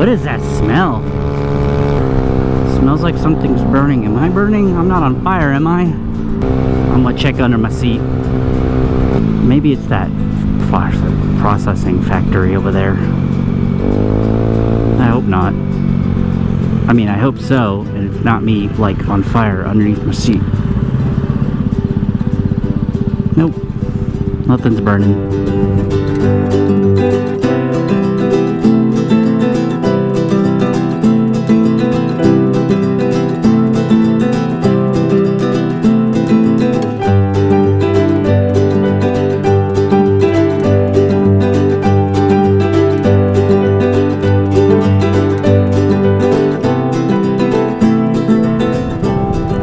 What is that smell? It smells like something's burning. Am I burning? I'm not on fire, am I? I'm gonna check under my seat. Maybe it's that processing factory over there. I hope not. I mean, I hope so, and it's not me, like, on fire underneath my seat. Nope. Nothing's burning.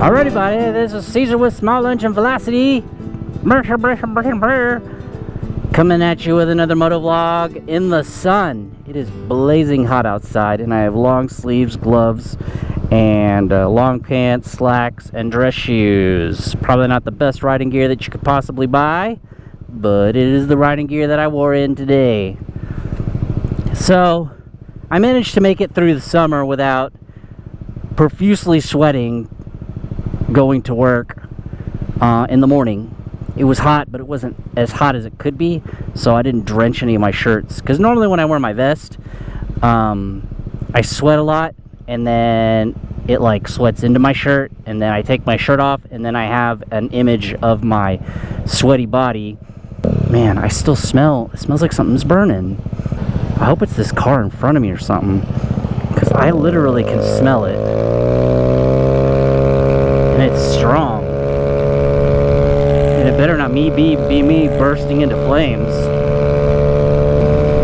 Alrighty, buddy, this is Caesar with Small Engine Velocity. Coming at you with another motovlog in the sun. It is blazing hot outside, and I have long sleeves, gloves, and long pants, slacks, and dress shoes. Probably not the best riding gear that you could possibly buy, but it is the riding gear that I wore in today. So, I managed to make it through the summer without profusely sweating going to work in the morning. It was hot, but it wasn't as hot as it could be, so I didn't drench any of my shirts. Because normally when I wear my vest, I sweat a lot, and then it like sweats into my shirt, and then I take my shirt off, and then I have an image of my sweaty body. Man, I still smell, it smells like something's burning. I hope it's this car in front of me or something, because I literally can smell it. And it's strong. And it better not be me bursting into flames.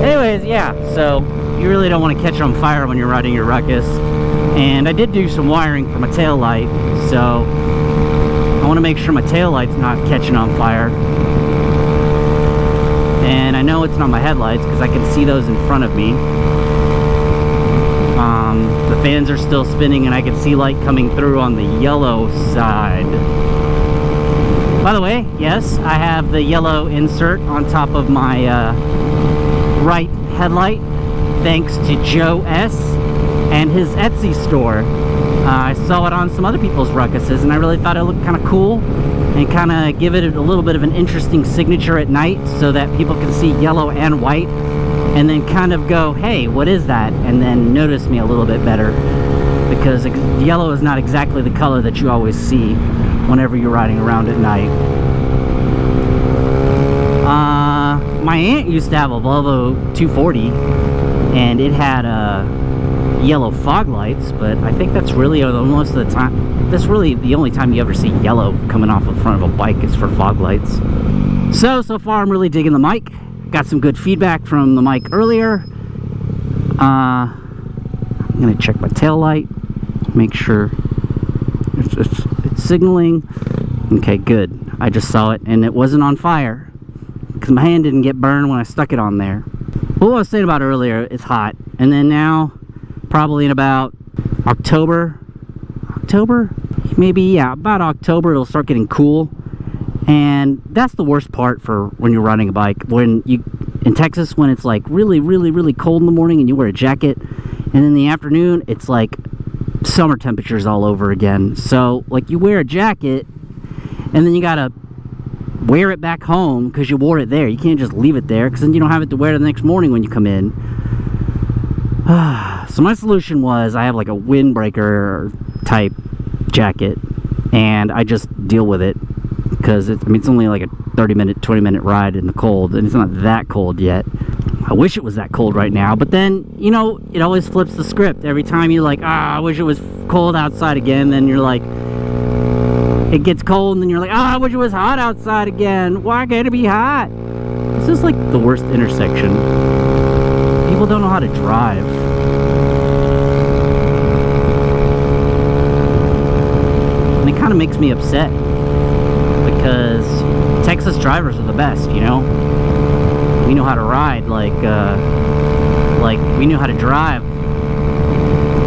Anyways, yeah, so you really don't want to catch it on fire when you're riding your Ruckus. And I did do some wiring for my tail light, so I want to make sure my tail light's not catching on fire. And I know it's not my headlights because I can see those in front of me. The fans are still spinning, and I can see light coming through on the yellow side. By the way, yes, I have the yellow insert on top of my right headlight, thanks to Joe S. and his Etsy store. I saw it on some other people's Ruckuses, and I really thought it looked kind of cool and kind of give it a little bit of an interesting signature at night so that people can see yellow and white and then kind of go, hey, what is that? And then notice me a little bit better, because yellow is not exactly the color that you always see whenever you're riding around at night. My aunt used to have a Volvo 240, and it had yellow fog lights, but I think that's really most of the time, that's really the only time you ever see yellow coming off the front of a bike is for fog lights. So far I'm really digging the mic. Got some good feedback from the mic earlier. I'm gonna check my tail light, make sure it's signaling. Okay, good. I just saw it, and it wasn't on fire because my hand didn't get burned when I stuck it on there. What I was saying about earlier, it's hot, and then now, probably in about October, maybe, yeah, about October, it'll start getting cool. And that's the worst part for when you're riding a bike. When you, in Texas, when it's like really, really, really cold in the morning and you wear a jacket, and in the afternoon, it's like summer temperatures all over again. So, like, you wear a jacket, and then you gotta wear it back home because you wore it there. You can't just leave it there, because then you don't have it to wear the next morning when you come in. So my solution was, I have like a windbreaker type jacket, and I just deal with it. Because it's only like a 30-minute, 20-minute ride in the cold, and it's not that cold yet. I wish it was that cold right now, but then, you know, it always flips the script. Every time you're like, I wish it was cold outside again, then you're like, it gets cold, and then you're like, I wish it was hot outside again. Why can't it be hot? This is like the worst intersection. People don't know how to drive. And it kind of makes me upset. Because Texas drivers are the best, you know? We know how to ride, like we know how to drive.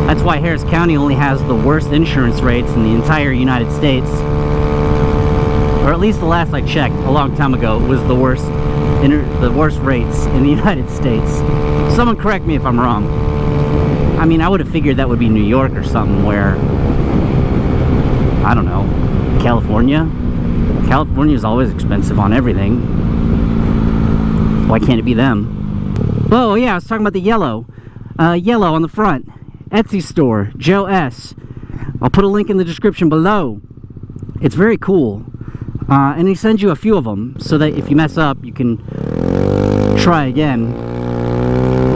That's why Harris County only has the worst insurance rates in the entire United States. Or at least the last I checked, a long time ago, it was the worst rates in the United States. Someone correct me if I'm wrong. I mean, I would have figured that would be New York or something where, I don't know, California? California is always expensive on everything. Why can't it be them? Oh yeah, I was talking about the yellow. Yellow on the front. Etsy store, Joe S. I'll put a link in the description below. It's very cool. And he sends you a few of them so that if you mess up, you can try again,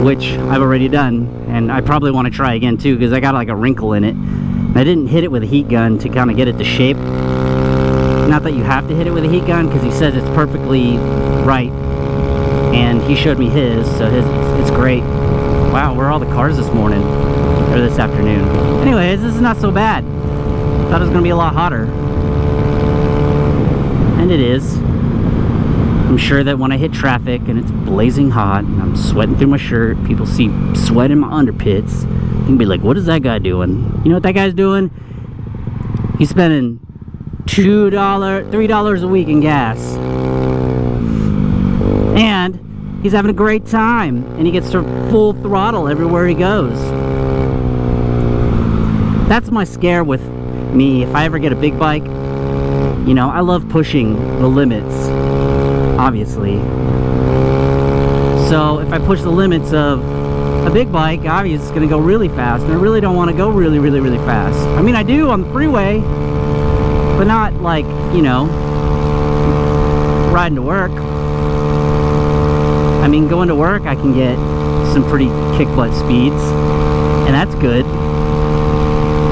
which I've already done. And I probably want to try again too, because I got like a wrinkle in it. And I didn't hit it with a heat gun to kind of get it to shape. Not that you have to hit it with a heat gun, because he says it's perfectly right. And he showed me his, so it's great. Wow, where are all the cars this morning? Or this afternoon. Anyways, this is not so bad. Thought it was going to be a lot hotter. And it is. I'm sure that when I hit traffic and it's blazing hot and I'm sweating through my shirt, people see sweat in my underpits, they can be like, what is that guy doing? You know what that guy's doing? He's spending $2, $3 a week in gas. And he's having a great time. And he gets to full throttle everywhere he goes. That's my scare with me. If I ever get a big bike, you know, I love pushing the limits, obviously. So if I push the limits of a big bike, obviously it's going to go really fast, and I really don't want to go really, really, really fast. I mean, I do on the freeway, but not like, you know, riding to work. I mean, going to work, I can get some pretty kick-butt speeds, and that's good.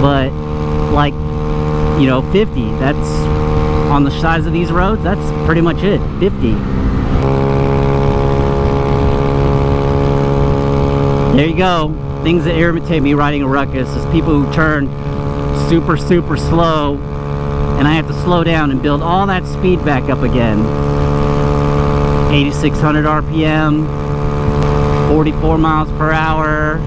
But, like, you know, 50, that's on the sides of these roads, that's pretty much it. 50. There you go. Things that irritate me riding a ruckus is people who turn super, super slow, and I have to slow down and build all that speed back up again. 8,600 RPM, 44 miles per hour.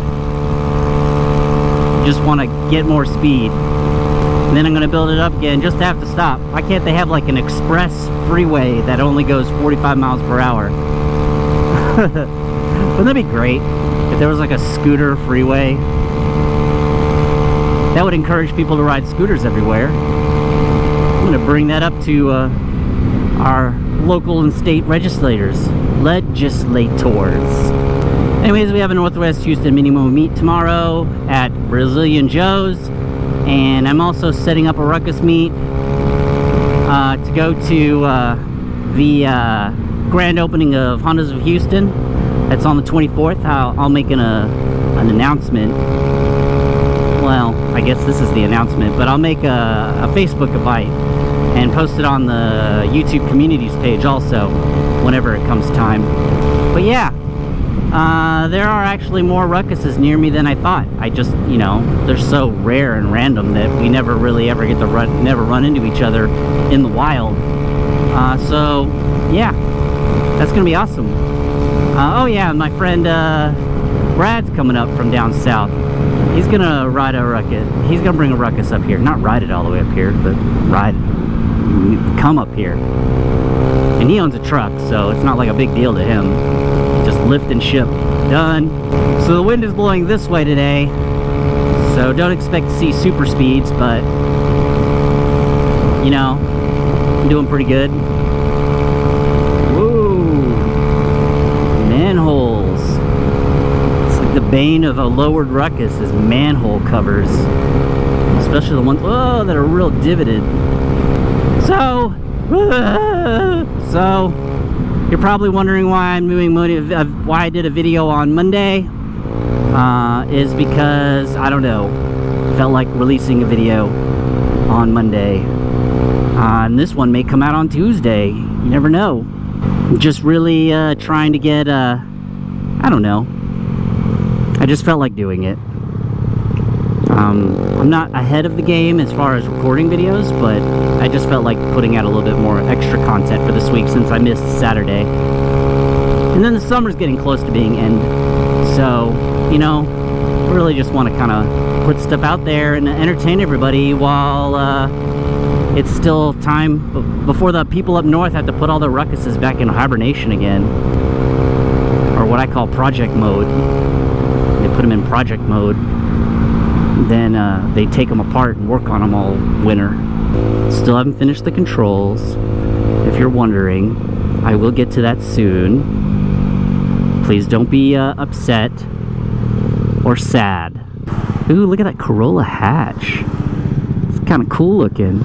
Just want to get more speed. And then I'm going to build it up again just to have to stop. Why can't they have like an express freeway that only goes 45 miles per hour? Wouldn't that be great if there was like a scooter freeway? That would encourage people to ride scooters everywhere. I'm going to bring that up to our local and state legislators. Anyways, we have a Northwest Houston Mini Moto meet tomorrow at Brazilian Joe's. And I'm also setting up a ruckus meet to go to the grand opening of Hondas of Houston. That's on the 24th. I'll make an announcement. Well, I guess this is the announcement, but I'll make a Facebook invite and post it on the YouTube communities page also whenever it comes time. But yeah, there are actually more ruckuses near me than I thought. I just, you know, they're so rare and random that we never really ever get to run into each other in the wild. So yeah, that's gonna be awesome. Oh yeah, my friend Brad's coming up from down south. He's gonna ride a ruckus. He's gonna bring a ruckus up here. Not ride it all the way up here, but come up here. And he owns a truck, so it's not like a big deal to him. Just lift and ship. Done. So the wind is blowing this way today, so don't expect to see super speeds, but you know, I'm doing pretty good. Woo! Manholes. It's like the bane of a lowered ruckus is manhole covers, especially the ones that are real divoted. So you're probably wondering why I'm doing why I did a video on Monday. Is because I don't know, felt like releasing a video on Monday, and this one may come out on Tuesday. You never know. Just really trying to get I don't know. I just felt like doing it. I'm not ahead of the game as far as recording videos, but I just felt like putting out a little bit more extra content for this week since I missed Saturday. And then the summer's getting close to being end, so, you know, really just want to kind of put stuff out there and entertain everybody while it's still time before the people up north have to put all their ruckuses back in hibernation again, or what I call project mode. They put them in project mode. Then they take them apart and work on them all winter. Still haven't finished the controls. If you're wondering, I will get to that soon. Please don't be upset or sad. Ooh, look at that Corolla hatch. It's kind of cool looking.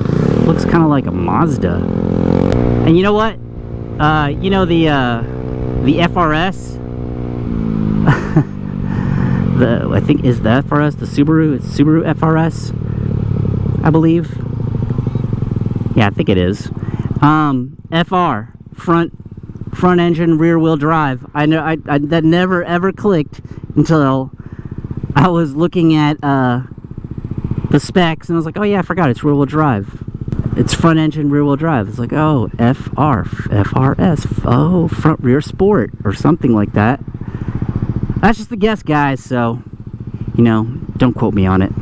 Looks kind of like a Mazda. And you know what? You know the FRS? I think is the FRS, the Subaru, it's Subaru FRS, I believe. Yeah, I think it is. FR, front engine, rear wheel drive. I know I that never ever clicked until I was looking at the specs, and I was like, oh yeah, I forgot it's rear wheel drive. It's front engine, rear wheel drive. It's like, oh, FRS, oh, front rear sport or something like that. That's just a guess, guys, so, you know, don't quote me on it.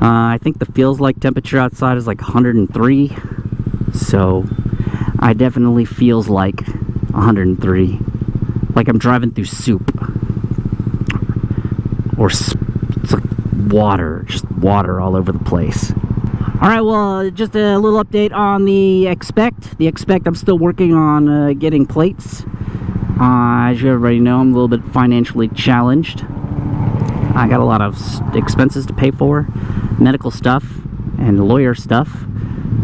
I think the feels like temperature outside is like 103, so I definitely feels like 103. Like I'm driving through soup. Or it's like water, just water all over the place. Alright, well, just a little update on the Expect. The Expect, I'm still working on getting plates. As you already know, I'm a little bit financially challenged. I got a lot of expenses to pay for, medical stuff and lawyer stuff.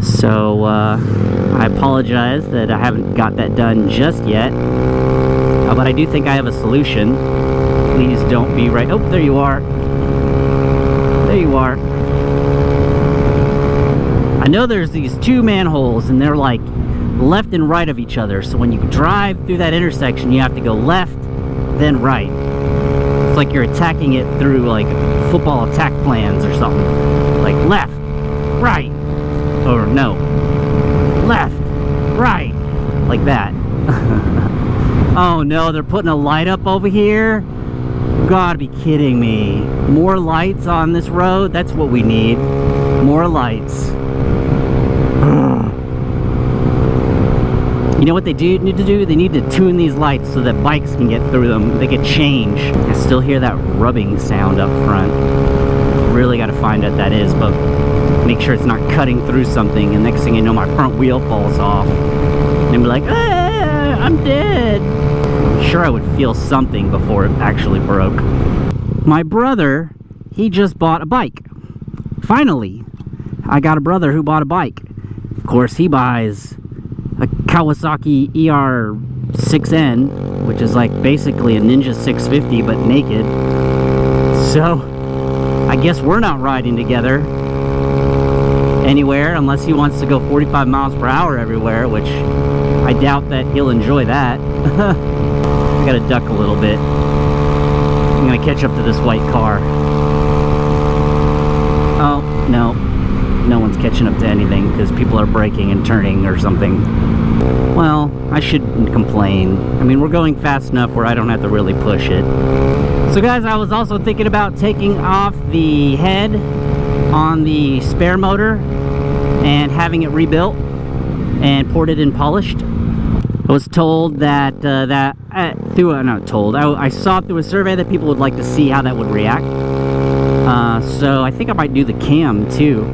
So I apologize that I haven't got that done just yet. But I do think I have a solution. Please don't be right. Oh, there you are. There you are. I know there's these two manholes and they're like left and right of each other, so when you drive through that intersection you have to go left then right. It's like you're attacking it through like football attack plans or something, like left, right, or no, left, right, like that. Oh no, they're putting a light up over here. Gotta be kidding me. More lights on this road? That's what we need. More lights. You know what they need to do? They need to tune these lights so that bikes can get through them. They can change. I still hear that rubbing sound up front. Really got to find out what that is, but make sure it's not cutting through something, and next thing you know my front wheel falls off. And be like, ah, I'm dead. I'm sure I would feel something before it actually broke. My brother, he just bought a bike. Finally, I got a brother who bought a bike. Of course, he buys a Kawasaki ER6N, which is like basically a Ninja 650 but naked. So I guess we're not riding together anywhere unless he wants to go 45 miles per hour everywhere, which I doubt that he'll enjoy that. I gotta duck a little bit. I'm gonna catch up to this white car. Oh no, no one's catching up to anything because people are braking and turning or something. Well, I shouldn't complain. I mean, we're going fast enough where I don't have to really push it. So guys, I was also thinking about taking off the head on the spare motor and having it rebuilt and ported and polished. I was told that I saw through a survey that people would like to see how that would react. So I think I might do the cam too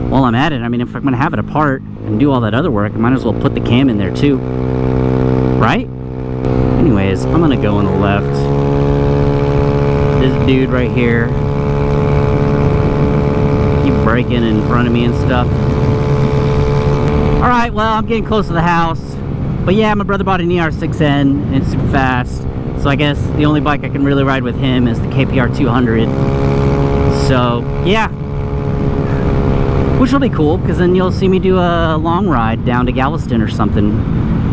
while I'm at it. I mean, if I'm going to have it apart and do all that other work, I might as well put the cam in there too, right? Anyways, I'm going to go on the left. This dude right here, keep braking in front of me and stuff. Alright, well, I'm getting close to the house. But yeah, my brother bought an ER6N and it's super fast. So I guess the only bike I can really ride with him is the KPR 200. So, yeah. Which will be cool, because then you'll see me do a long ride down to Galveston or something.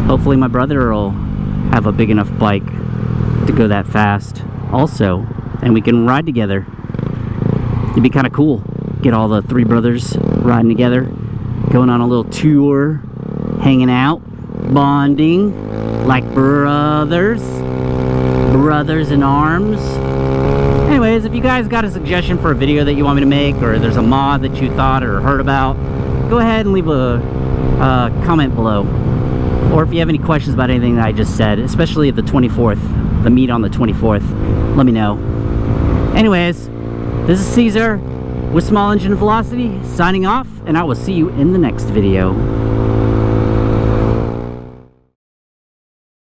Hopefully my brother will have a big enough bike to go that fast also. And we can ride together. It'd be kind of cool. Get all the three brothers riding together. Going on a little tour. Hanging out. Bonding. Like brothers. Brothers in arms. Anyways, if you guys got a suggestion for a video that you want me to make, or there's a mod that you thought or heard about, go ahead and leave a comment below. Or if you have any questions about anything that I just said, especially the 24th, the meet on the 24th, let me know. Anyways, this is Caesar. with Small Engine Velocity, signing off, and I will see you in the next video.